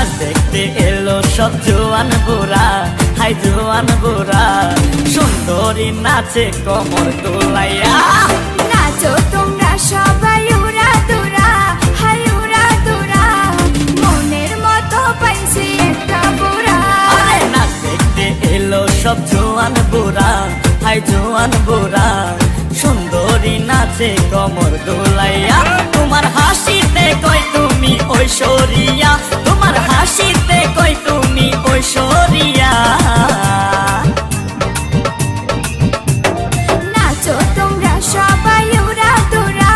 নাচ দেখতে এলো সব জোয়ান বুড়া, হাই জোয়ান বুড়া, সুন্দরী নাচে কোমর দোলাইয়া। নাচো তোমরা সবাই উড়া দুরা, হাই উড়া দুরা, মনের মতো পাইছি একটা বুড়া। আরে নাচ দেখতে এলো সব জোয়ান বুড়া, হাই জোয়ান বুড়া, সুন্দরী নাচে কোমর দোলাইয়া। তোমার হাসিতে কই তুমি ঐশ্বরিয়া, তোমার হাসিতে কই তুমি ঐশ্বরিয়া। নাচো তোমরা সবাই উড়া দুরা,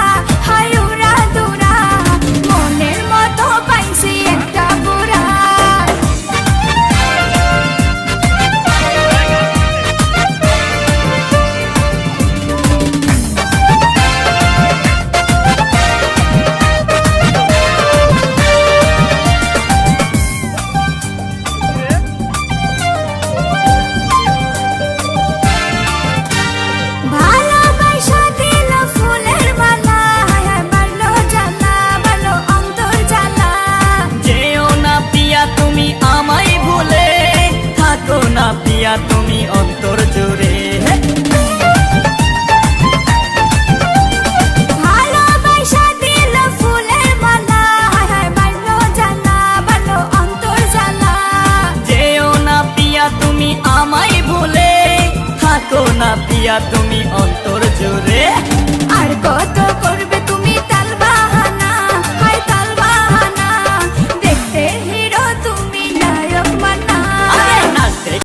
হাই উড়া দুরা, মনের মতো পাইছি একটা বুড়া। ভালোবাসা দিল ফুলের মালা, হায় হায় বাড়লো জ্বালা, বাড়লো অন্তর জ্বালা। যেও না পিয়া তুমি আমায় ভুলে, থাকো না পিয়া তুমি অন্তর জুড়ে। ভালোবাসা দিল ফুলের মালা, হায় হায় বাড়লো জ্বালা, বাড়লো অন্তর জ্বালা। যেও না পিয়া তুমি আমায় ভুলে, থাকো না পিয়া তুমি